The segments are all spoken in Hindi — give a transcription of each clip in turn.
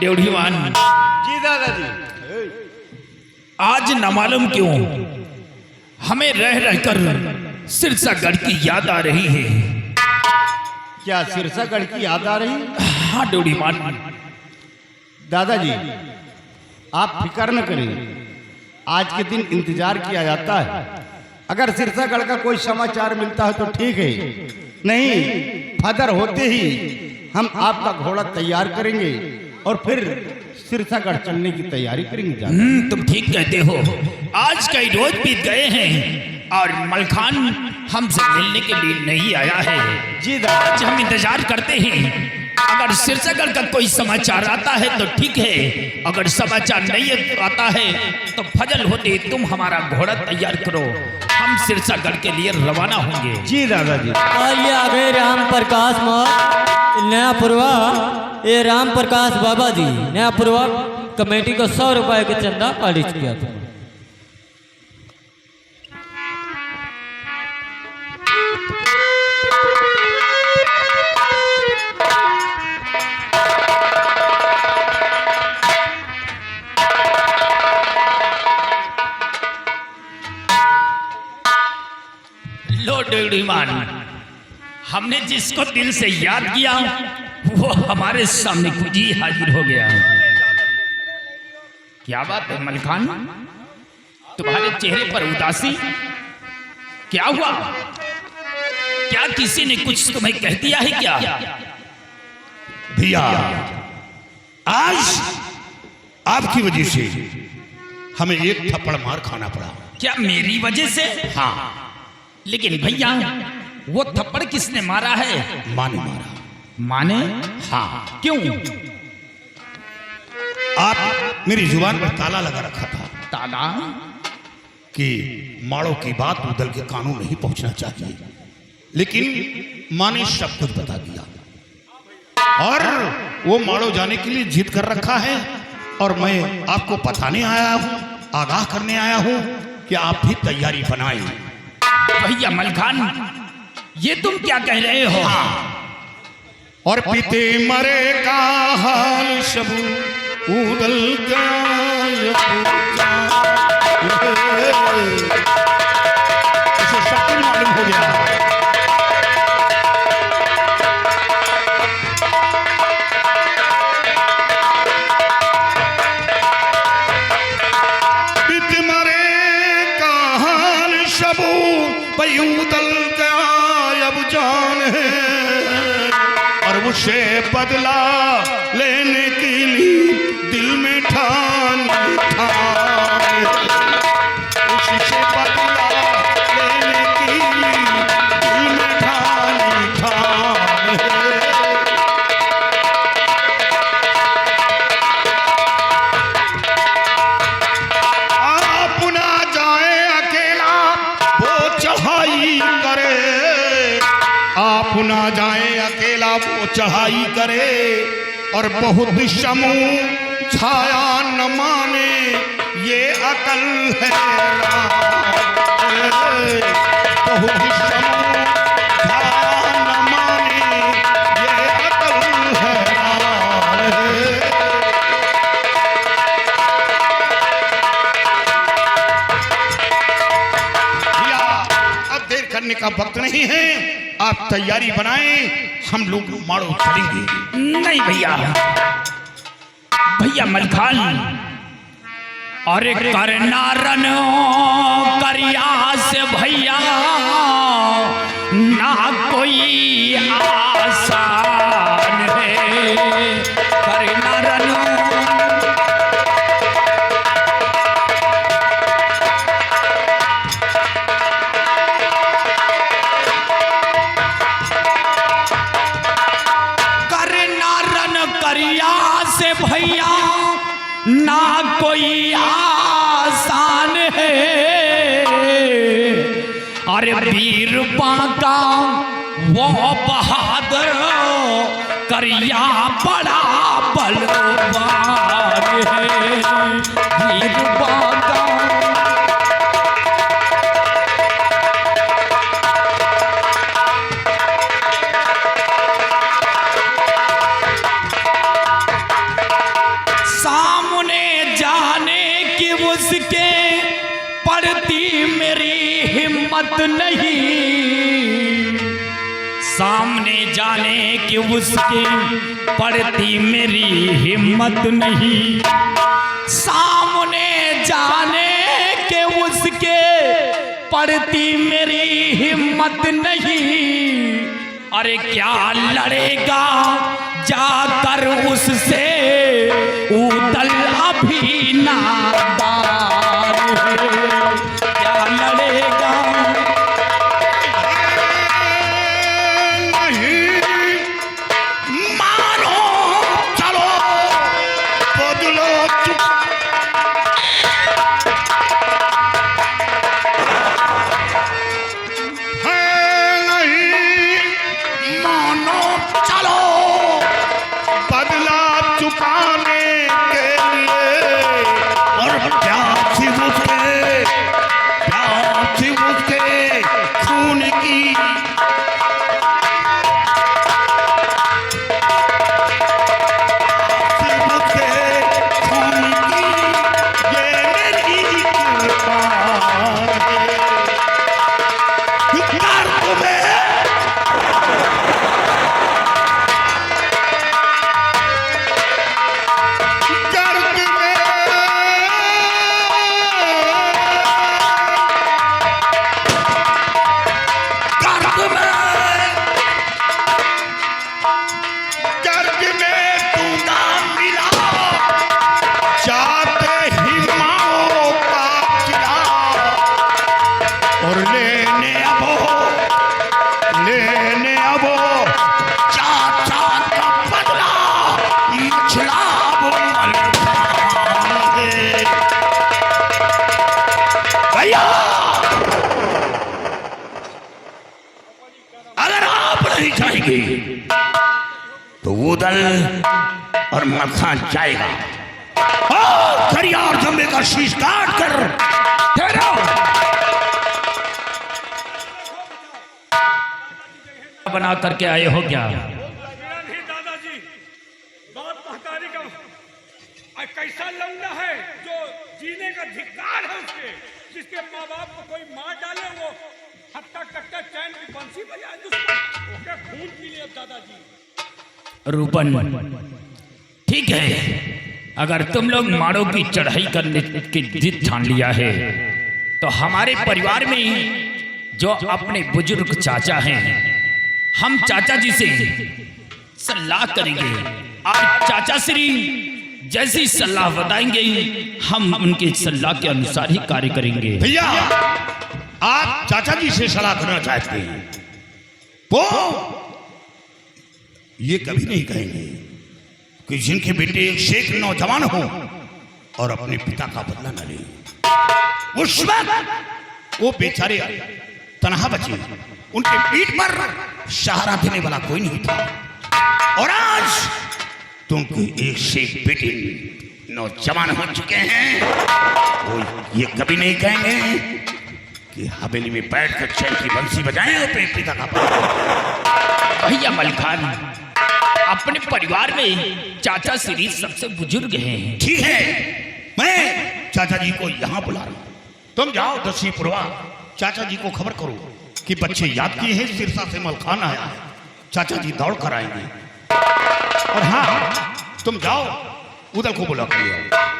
ड्योढ़ीवान जी दादाजी। आज न मालूम क्यों हमें रह रहकर सिरसागढ़ की याद आ रही है। क्या सिरसागढ़ की याद आ रही? हाँ ड्योढ़ीवान। दादाजी आप फिक्र न करें, आज के दिन इंतजार किया जाता है। अगर सिरसागढ़ का कोई समाचार मिलता है तो ठीक है, नहीं फदर होते ही हम आपका घोड़ा तैयार करेंगे और फिर सिरसागढ़ चलने की तैयारी करेंगे। तुम ठीक कहते हो। आज कई रोज बीत गए हैं और मलखान हमसे मिलने के लिए नहीं आया है। जी दादा, आज हम इंतजार करते हैं। अगर सिरसागढ़ का कोई समाचार आता है तो ठीक है, अगर समाचार नहीं आता है तो फजल होते तुम हमारा घोड़ा तैयार करो, हम सिरसागढ़ के लिए रवाना होंगे। जी दादाजी। ये आ गए राम प्रकाश नया पुरवा। ये राम प्रकाश बाबा जी नया पुरवा कमेटी को 100 रुपए के चंदा खारिज किया था। लो ड्योढ़ीवान, हमने जिसको दिल से याद किया वो हमारे सामने खुद ही हाजिर हो गया। क्या बात है मलखान, तुम्हारे चेहरे पर उदासी क्या हुआ? क्या किसी ने कुछ तुम्हें कह दिया है क्या? भैया, आज आपकी वजह से हमें एक थप्पड़ मार खाना पड़ा। क्या मेरी वजह से? हाँ, लेकिन भैया वो थप्पड़ किसने मारा है? माँ ने मारा। माने? हाँ, क्यों? आप मेरी जुबान पर ताला लगा रखा था ताला? कि माड़ो की बात उदल के कानून नहीं पहुंचना चाहिए, लेकिन माँ ने सब कुछ बता दिया और वो माड़ो जाने के लिए जिद कर रखा है। और मैं आपको बताने आया हूं, आगाह करने आया हूं कि आप भी तैयारी बनाएं। भैया मलखान, ये तुम क्या कह रहे हो? और पिते मरे का हाल सबू उदल सब कुछ मालूम हो गया। पिते मरे का हाल सबू उदल गया अब जान है, और उसे बदला लेने के लिए दिल में ठान उससे बदला लेने के लिए दिल में ठान आप ना जाए अकेला वो चढ़ाई करे, आप ना जाए अकेला वो चढ़ाई करे, और बहुत समूह छाया न माने ये अकल है बहुत समूह छाया न माने ये अकल है। भैया, अब देर करने का वक्त नहीं है, आप तैयारी बनाएं, हम लोग माड़ो चलेंगे। नहीं भैया, भैया मलखान, अरे करना रन करिया से भैया ना कोई आसान है। करना रन से भैया ना कोई आसान है। अरे वीर बांका वो बहादुर करिया बड़ा बलवान है। वीर बांका नहीं, सामने जाने की उसके पड़ती मेरी हिम्मत नहीं, सामने जाने के उसके पड़ती मेरी हिम्मत नहीं। अरे क्या लड़ेगा जाकर उससे, उदल अभी नादार है, क्या लड़ेगा। अगर आप नहीं जाएंगे तो उदल और मलखान जाएगा और खरिया और जम्बे का शीश काट कर ठहरो। बना करके आए हो क्या? दादाजी बहुत महतारी का कैसा लौंडा है जो जीने का धिक्कार है उसके, जिसके माँ बाप को कोई मार डाले वो हत्ता कट्टा चैन की बंसी बजाए उसके खून पी लिए। दादाजी रूपन, ठीक है, अगर तुम लोग माड़ो की चढ़ाई करने की जिद ठान लिया है तो हमारे परिवार में जो अपने बुजुर्ग चाचा हैं, हम चाचा जी से सलाह करेंगे और चाचा श्री जैसी सलाह बताएंगे हम उनकी सलाह के अनुसार ही कार्य करेंगे। भैया आप चाचा जी से सलाह करना चाहते हैं वो ये कभी नहीं कहेंगे कि जिनके बेटे एक शेख नौजवान हो और अपने पिता का बदला न ले। उस वक्त वो बेचारे तनहा बचे, उनके पीठ पर सहारा देने वाला कोई नहीं था, और आज तुमको एक शेख बेटे नौजवान हो चुके हैं, वो ये कभी नहीं कहेंगे कि हवेली में बैठकर चैन की बंसी बजाएं अपने पिता का बदला। भैया मलखान, अपने परिवार में चाचा श्री सबसे बुजुर्ग हैं। ठीक है, मैं चाचा जी को यहाँ बुला रहा हूँ, तुम जाओ दसवीं पुरवा चाचा जी को खबर करो कि बच्चे याद किए हैं सिरसा से मलखान आया है, चाचा जी दौड़ कर आएंगे। और हाँ, तुम जाओ उदल को बुला कर ले आओ।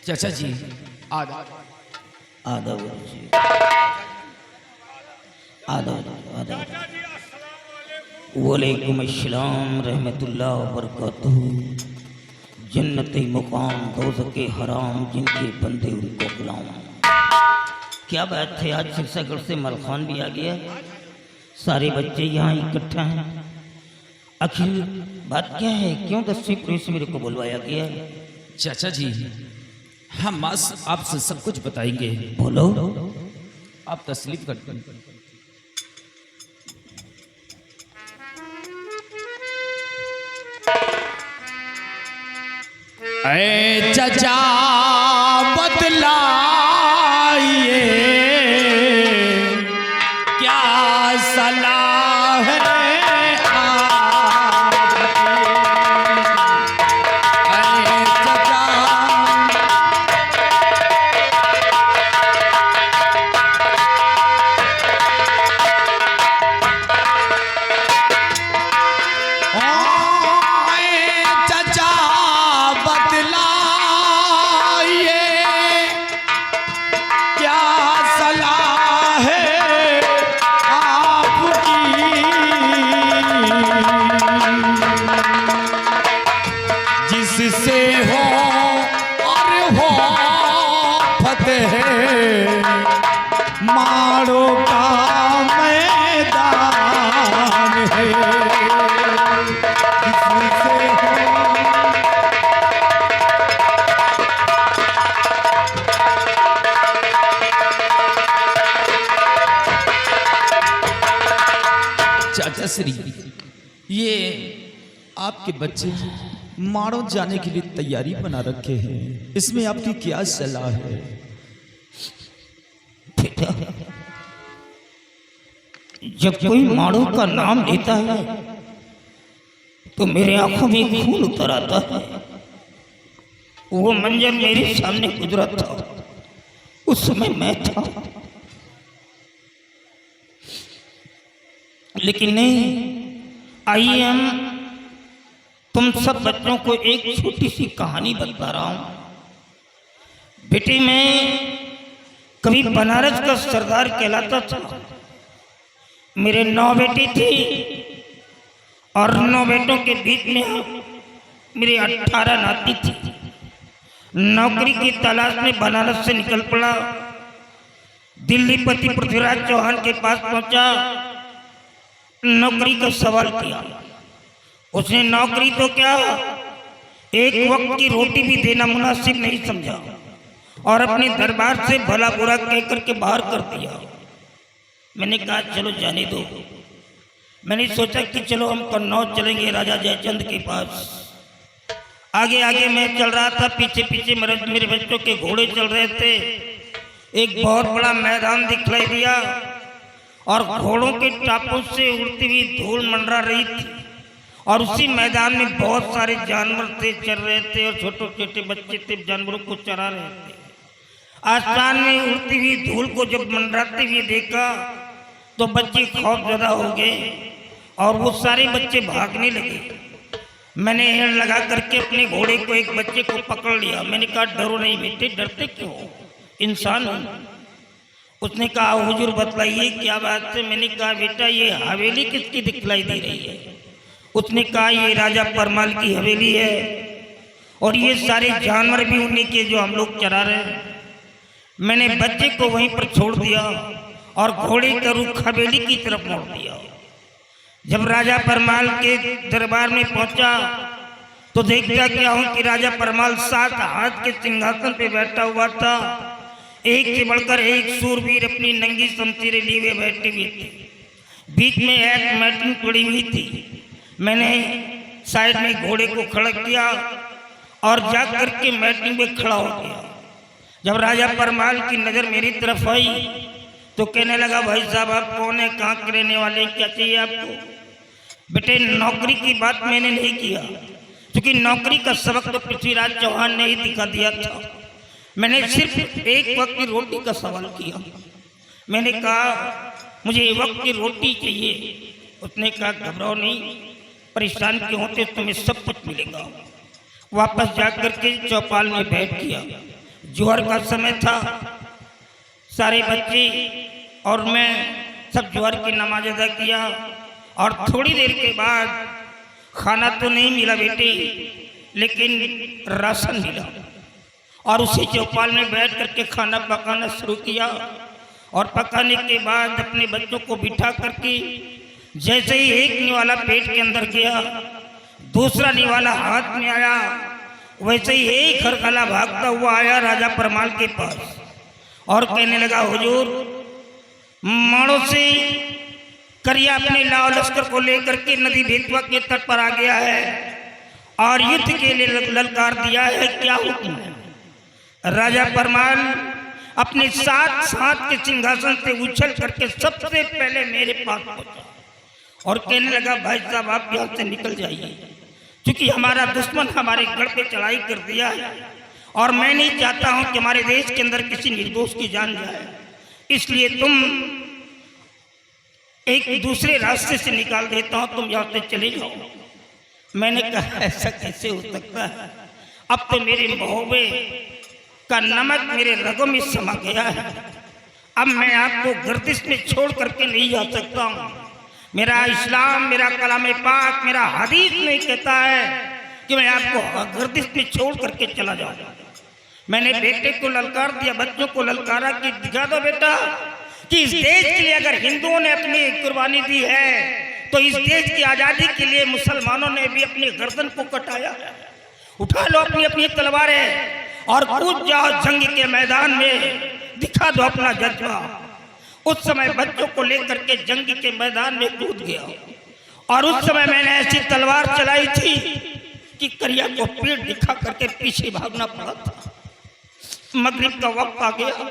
चाचा जी आदब जी, आदब आदब। वालेकुम अस्सलाम रहमतुल्लाह व बरकातहू। जन्नती मुकाम दोज़खे हराम जिनके बंदे उनको गुलाम। क्या बात है, आज सिरसागढ़ से मलखान भी आ गया, सारे बच्चे यहाँ इकट्ठा हैं। आखिर बात क्या है, क्यों दसवीं पुरी से मेरे को बुलवाया गया? चाचा जी हम आपसे सब कुछ बताएंगे, बोलो। आप तस्लीम करते हैं। ऐ चचा बतलाइए क्या सलाह है जिससे हो और हो फतेह मारो का मैदान है जिससे हो चाचा श्री ये आपके बच्चे मारो जाने के लिए तैयारी बना रखे हैं, इसमें आपकी क्या सलाह है? बेटा, जब कोई माड़ो का नाम लेता है तो मेरे आंखों में खून उतर आता है। वो मंजर मेरे सामने गुजरा था, उस समय मैं था, लेकिन नहीं। आइए हम तुम सब बच्चों को एक छोटी सी कहानी बता रहा हूं। बेटे, मैं कभी बनारस का सरदार कहलाता था। मेरे 9 बेटी थी और 9 बेटों के बीच में मेरे 18 नाती थी। नौकरी की तलाश में बनारस से निकल पड़ा। दिल्ली पति पृथ्वीराज चौहान के पास पहुंचा, नौकरी का सवाल किया। उसने नौकरी तो क्या, एक वक्त की रोटी भी देना मुनासिब नहीं समझा और अपने दरबार से भला बुरा कह करके बाहर कर दिया। मैंने कहा चलो जाने दो। मैंने सोचा कि चलो हम कन्नौज चलेंगे राजा जयचंद के पास। आगे आगे मैं चल रहा था, पीछे पीछे मेरे बच्चों के घोड़े चल रहे थे। एक बहुत बड़ा मैदान दिखलाई दिया और घोड़ों के टापों से उड़ती हुई धूल मंडरा रही थी और उसी मैदान में बहुत सारे जानवर थे, चल रहे थे और छोटे छोटे बच्चे थे, जानवरों को चरा रहे थे। आसमान में उड़ती हुई धूल को जब मंडराते हुए देखा तो बच्चे खौफजदा हो गए और वो सारे बच्चे भागने लगे। मैंने हेड़ लगा करके अपने घोड़े को, एक बच्चे को पकड़ लिया। मैंने कहा डरो नहीं बेटे, डरते क्यों, इंसान हो। उसने कहा हुजूर बतलाइए क्या बात है। मैंने कहा बेटा ये हवेली किसकी दिखलाई दे रही है। उसने कहा ये राजा परमाल की हवेली है और ये सारे जानवर भी उन्हीं के जो हम लोग चरा रहे हैं। मैंने बच्चे को वहीं पर छोड़ दिया और घोड़े का रुख हवेली की तरफ मोड़ दिया। जब राजा परमाल के दरबार में पहुंचा तो देखता क्या हूं कि राजा परमाल 7 हाथ के सिंहासन पे बैठा हुआ था। एक से बढ़कर एक सूरवीर अपनी नंगी शमशीरें लिए हुए बैठे हुए थे। बीच में एक मैटिंग पड़ी हुई थी। मैंने साइड में घोड़े को खड़ा किया और जाकर के मैटिंग में खड़ा हो गया। जब राजा परमाल की नज़र मेरी तरफ आई तो कहने लगा भाई साहब आप कौन है, कहाँ के रहने वाले, क्या चाहिए आपको। बेटे नौकरी की बात मैंने नहीं किया क्योंकि नौकरी का सबक तो पृथ्वीराज चौहान ने ही दिखा दिया था। मैंने सिर्फ एक वक्त की रोटी का सवाल किया। मैंने कहा मुझे एक वक्त की रोटी चाहिए। उसने कहा घबराओ नहीं, परेशान क्यों होते, तुम्हें सब कुछ मिलेगा। वापस जाकर के चौपाल में बैठ गया। जोहर का समय था, सारे बच्चे और मैं सब जोहर की नमाज अदा किया और थोड़ी देर के बाद खाना तो नहीं मिला बेटे, लेकिन राशन मिला और उसी चौपाल में बैठ करके खाना पकाना शुरू किया। और पकाने के बाद अपने बच्चों को बिठा करके जैसे ही एक निवाला पेट के अंदर गया, दूसरा निवाला हाथ में आया, वैसे ही एक खरखला भागता हुआ आया राजा परमाल के पास और कहने लगा हुजूर माड़ो से करिया अपने लाव लश्कर को लेकर के नदी बेतवा के तट पर आ गया है और युद्ध के लिए ललकार दिया है। क्या हुक्म है? राजा परमाल अपने साथ साथ के सिंहासन से उछल करके सबसे पहले मेरे पास पहुंचा और कहने लगा, भाई साहब आप यहाँ से निकल जाइए, क्योंकि हमारा दुश्मन हमारे गढ़ पे चढ़ाई कर दिया है और मैं नहीं चाहता हूं कि हमारे देश के अंदर किसी निर्दोष की जान जाए, इसलिए तुम एक दूसरे रास्ते से निकाल देता हूं, तुम यहाँ से चले जाओ। मैंने कहा ऐसा कैसे हो सकता है? अब तो मेरे महोबे का नमक मेरे रगों में समा गया है, अब मैं आपको गर्दिश में छोड़ करके नहीं जा सकता हूँ। मेरा इस्लाम, मेरा कलाम पाक, मेरा हदीस नहीं कहता है कि मैं आपको गर्दिश में छोड़ करके चला जाऊँ। मैंने बेटे को ललकार दिया, बच्चों को ललकारा कि दिखा दो बेटा कि इस देश के लिए अगर हिंदुओं ने अपनी कुर्बानी दी है तो इस देश की आज़ादी के लिए मुसलमानों ने भी अपनी गर्दन को कटाया। उठा लो अपनी अपनी तलवारें और कूद जाओ जंग के मैदान में, दिखा दो अपना जज्बा। उस समय बच्चों को लेकर के जंग के मैदान में कूद गया और उस समय मैंने ऐसी तलवार चलाई थी कि करिया को पीठ दिखा करके पीछे भागना पड़ा था। मगरिब का वक्त आ गया,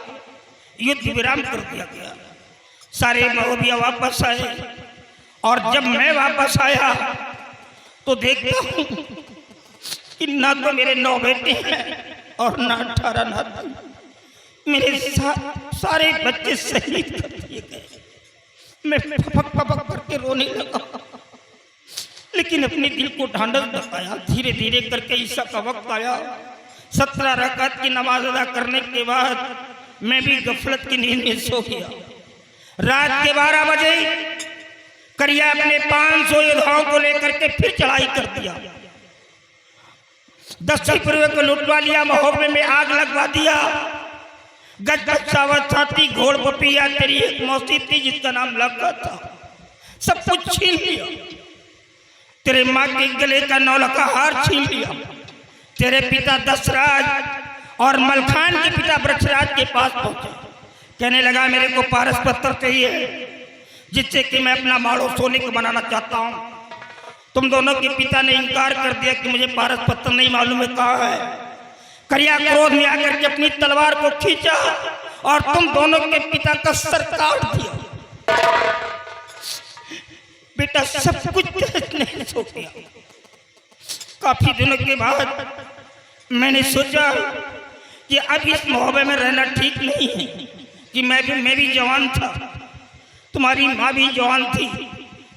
युद्ध विराम कर दिया गया, सारे महोबिया वापस आए और जब मैं वापस आया तो देखता हूं कि ना तो मेरे 9 बेटे हैं और ना 18 नाती, मेरे सारे बच्चे शहीद कर दिए गए। मैं फपक फपक करके रोने लगा, लेकिन अपने दिल को ढांढस बताया। धीरे धीरे करके ईसा का वक्त आया। 17 रकात की नमाज अदा करने के बाद मैं भी गफलत की नींद में सो गया। रात के 12 बजे करिया अपने 500 योद्धाओं को लेकर के फिर चढ़ाई कर दिया। दस्तपूर्व को लुटवा लिया, महोबे में आग लगवा दिया। गजबत सावत साथी घोड़ बपिया तेरी एक मौसी थी जिसका नाम लक्का था, सब कुछ छीन लिया। तेरे माँ के गले का 9 का हार छीन लिया। तेरे पिता दशराज और मलखान के पिता वृक्षराज के पास पहुंचे, कहने लगा मेरे को पारस पत्थर चाहिए जिससे कि मैं अपना माड़ो सोने को बनाना चाहता हूँ। तुम दोनों के पिता ने इनकार कर दिया कि मुझे पारस पत्थर नहीं मालूम है कहाँ है। करिया क्रोध में आकर के अपनी तलवार को खींचा और तुम दोनों के पिता का सर काट दिया। बेटा सब कुछ नहीं सो गया। काफी दिनों के बाद मैंने सोचा कि अब इस मोहब्बत में रहना ठीक नहीं है कि मैं भी जवान था, तुम्हारी माँ भी जवान थी,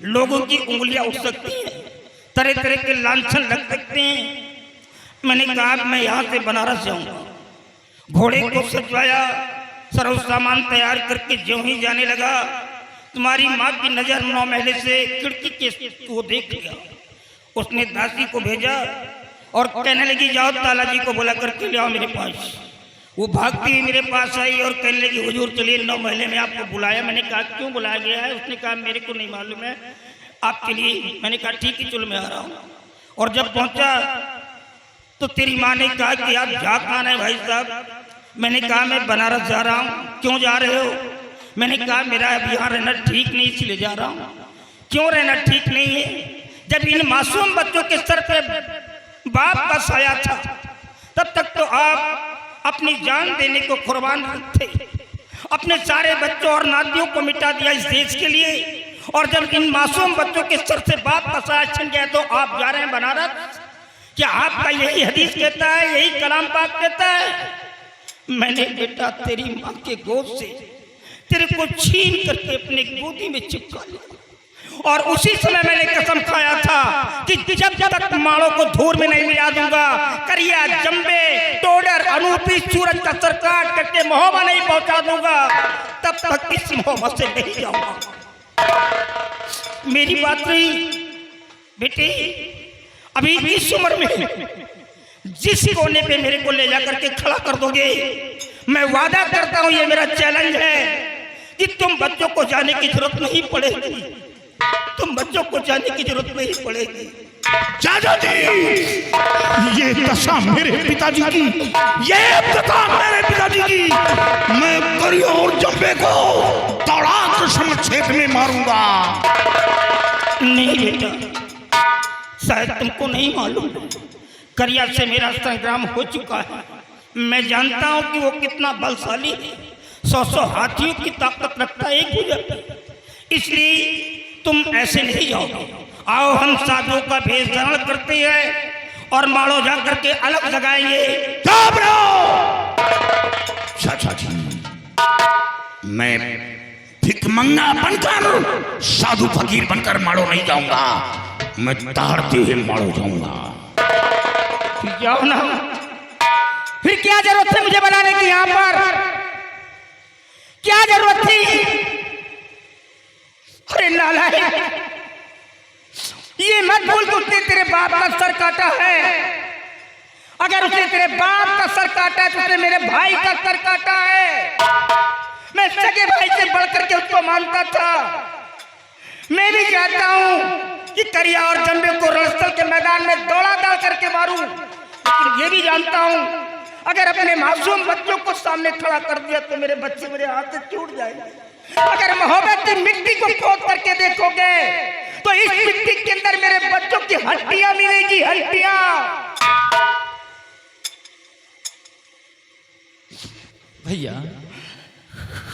लोगों की उंगलियां उठ सकती हैं, तरह तरह के लांछन लग सकते हैं। मैंने कहा मैं यहाँ से बनारस जाऊंगा। घोड़े को सजवाया, सर्व सामान तैयार करके ज्यों ही जाने लगा, तुम्हारी माँ की नजर 9 महले से खिड़की के को देख लिया। उसने दासी को भेजा और कहने लगी जाओ ताला जी को बुला करके ले आओ मेरे पास। वो भागती हुई मेरे पास आई और कहने लगी हुजूर चलिए 9 महले में आपको बुलाया। मैंने कहा क्यों बुलाया गया है? उसने कहा मेरे को नहीं मालूम है, आपके लिए। मैंने कहा ठीक है चलो मैं आ रहा हूँ। और जब पहुंचा तो तेरी माँ ने कहा कि आप जा कहाँ है भाई साहब? मैंने कहा मैं बनारस जा रहा हूँ। क्यों जा रहे हो? मैंने कहा मेरा अब यहाँ रहना ठीक नहीं इसलिए जा रहा हूँ। क्यों रहना ठीक नहीं है? जब इन मासूम बच्चों के सर पे बाप का साया था तब तक तो आप अपनी जान देने को कुर्बान थे, अपने सारे बच्चों और नातियों को मिटा दिया इस देश के लिए। और जब इन मासूम बच्चों के सर से बाप का साया छिन गया तो आप जा रहे हैं बनारस। क्या आपका यही हदीस कहता है, यही कलाम पाक कहता है? मैंने बेटा तेरी माँ के गोद से तेरे को छीन करके अपने गोदी में चिपका लिया और उसी समय मैंने कसम खाया था कि जब तक माड़ों को धूर में नहीं मिला दूंगा, करिया, जंबे, टोडर, अनूपी, सूरज का सर काट करके महोबा नहीं पहुंचा दूंगा, तब तक इस महोबा से नहीं जाऊंगा। मेरी बात रही बेटी, अभी इस उम्र में जिस कोने पे मेरे को ले जाकर के खड़ा कर दोगे, मैं वादा करता हूं, ये मेरा चैलेंज है कि तुम बच्चों को जाने की जरूरत नहीं पड़ेगी, तुम बच्चों को जाने की जरूरत नहीं पड़ेगी। चाचा जी, ये दशा मेरे पिताजी की, ये दशा मेरे पिताजी की, मैं करिया और जंबे को तड़ाक समक्षेत्र में मारूंगा। नहीं बेटा, शायद तुमको नहीं मालूम, करिया से मेरा संग्राम हो चुका है। मैं जानता हूँ कि वो कितना बलशाली है, 100 हाथियों की ताकत रखता है एक गुजर। इसलिए तुम ऐसे नहीं जाओगे। आओ हम साधुओं का भेष धारण करते हैं और माड़ो जा करके अलग लगाएंगे। चाचा जी, मैं भिकमंगा बनकर, साधु फकीर बनकर माड़ो नहीं जाऊंगा, मैं ताड़ते हुए माड़ो जाऊंगा। जाओ ना, फिर क्या जरूरत है मुझे बनाने की? यहाँ पर क्या जरूरत थी? अरे नालायक, ये मत भूल कि उसने तेरे बाप का सर काटा है। अगर उसने तेरे बाप का सर काटा है तो उसने मेरे भाई का सर काटा है। मैं सगे भाई से बढ़कर के उसको मानता था। मैं भी चाहता हूं कि करिया और जंबे को रणस्थल के मैदान में दौड़ा दौड़ करके मारूं, लेकिन ये भी जानता हूं अगर अपने मासूम बच्चों को सामने खड़ा कर दिया तो मेरे बच्चे मेरे हाथ से छूट जाएंगे। अगर मोहब्बत की मिट्टी को खोद करके देखोगे तो इस मिट्टी के अंदर मेरे बच्चों की हड्डियां मिलेगी, हड्डियां। भैया,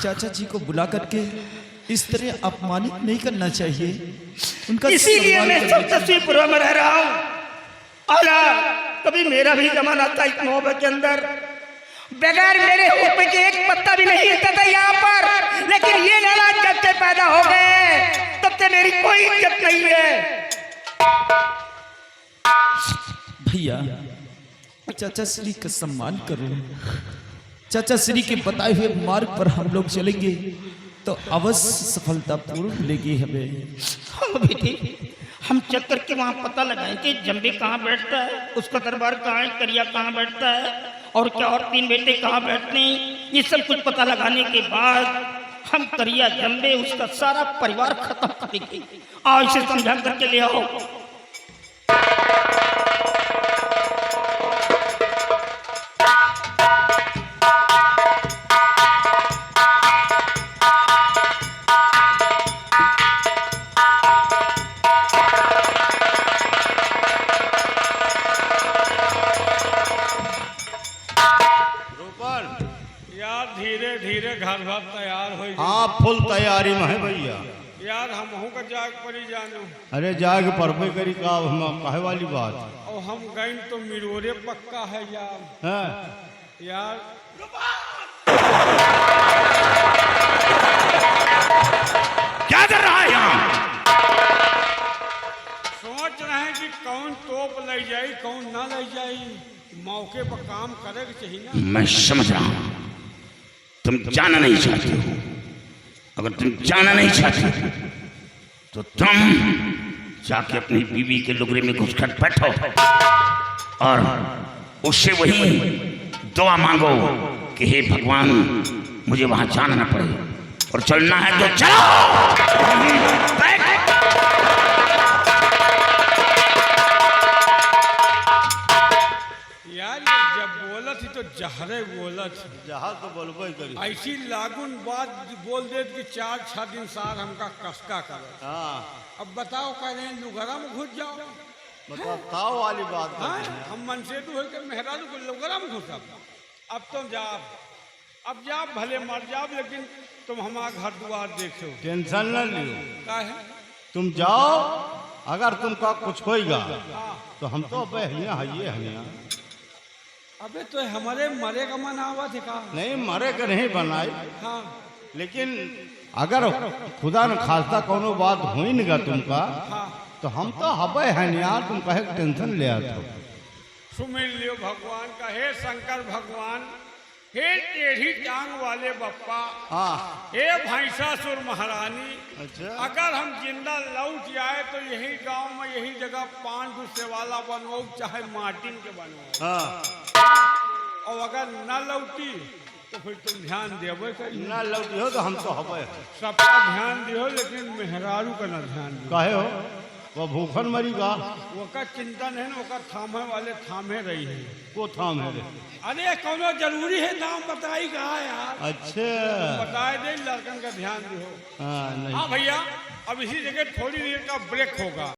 चाचा जी को बुला करके इस तरह अपमानित नहीं करना चाहिए। उनका इसीलिए मैं सब तस्वीर में रह रहा हूं। आला कभी मेरा भी जमाना था इस मोहब्बत के अंदर, बगैर मेरे हुक्म के एक पत्ता भी नहीं हिलता था यहाँ पर। लेकिन ये नालायक जब से पैदा हो गए तब से मेरी कोई इज्जत नहीं है। भैया, चाचा श्री का सम्मान करो। चाचा श्री के बताए हुए मार्ग पर हम लोग चलेंगे तो अवश्य सफलता पूर्ण मिलेगी हमें। हम चक्कर के वहाँ पता लगाएंगे जंबे कहाँ बैठता है, उसका दरबार कहाँ है, करिया कहाँ बैठता है और क्या और 3 बेटे कहाँ बैठते हैं। ये सब कुछ पता लगाने के बाद हम करिया जंबे उसका सारा परिवार खत्म करेंगे। आओ इसे समझा करके ले आओ। यार धीरे धीरे घर भर तैयार हो। हाँ, फुल तैयारी में है भैया। यार हम का जाग पड़ी जानू। अरे जाग परबे करी का हम कहे वाली बात और हम गए तो मिरोरे पक्का है यार। है यार क्या कर रहा है यहाँ? सोच रहे हैं कि कौन तोप ले जाई कौन ना ले जाई, मौके पर काम करे के चाहिए ना। मैं समझ रहा हूं, तुम जाना नहीं चाहते हो। अगर तुम जाना नहीं चाहते तो तुम जाके अपनी बीवी के लुगरे में घुसकर बैठो और उससे वही दुआ मांगो कि हे भगवान मुझे वहां जाना ना पड़े, और चलना है तो चलो। यार जब बोला थी तो जहरे बोला थी, जहाँ तो बोलबो ही करी। ऐसी लागुन बात बोल दे कि 4-6 दिन सार हमका कसका कर। हाँ, अब बताओ कह रहे हैं लुगरा में घुस जाओ। मतलब ताव वाली बात हाँ, करते हैं। हम मन से तो होकर मेहरारू को लुगरा में घुसा। अब तुम जाओ, अब जाओ भले मर जाओ, लेकिन तुम हमारा घर द्वार देखो। टेंशन न लियो, का है तुम जाओ। अगर तुमका कुछ होएगा तो हम तो अब हइये अबे तो हमारे मरे का मन आवा थे का? नहीं, मरे के नहीं बनाए, हाँ, लेकिन अगर खुदा न खास्ता कोनो बात हुई न तुमका हाँ, तो हम तो हबे हैं यार। तुम कहे टेंशन ले आते। सुमिर लियो भगवान का। हे शंकर भगवान, हे टेढ़ी टांग वाले बप्पा, हाँ, हे भैंसासुर महारानी, अच्छा, अगर हम जिंदा लौट जाए तो यही गांव में यही जगह पांडु सेवाला बनवाओ, चाहे मार्टिन के बनवाओ। हाँ, और अगर न लौटी तो फिर तुम ध्यान देवे करिए। ना लौटी हो तो हम तो हबे हैं। सबका ध्यान दियो, लेकिन मेहरारू का न ध्यान दियो। काहे हो, वो भूखन मरी का ओका चिंता नहीं ना, ओका थामे वाले थामे रही है। को थाम है रे। अरे कौनो जरूरी है नाम बताई कहा यार? अच्छा, बताए दे, लड़कन का ध्यान दियो। हाँ, नहीं हाँ भैया, अब इसी जगह थोड़ी देर का ब्रेक होगा।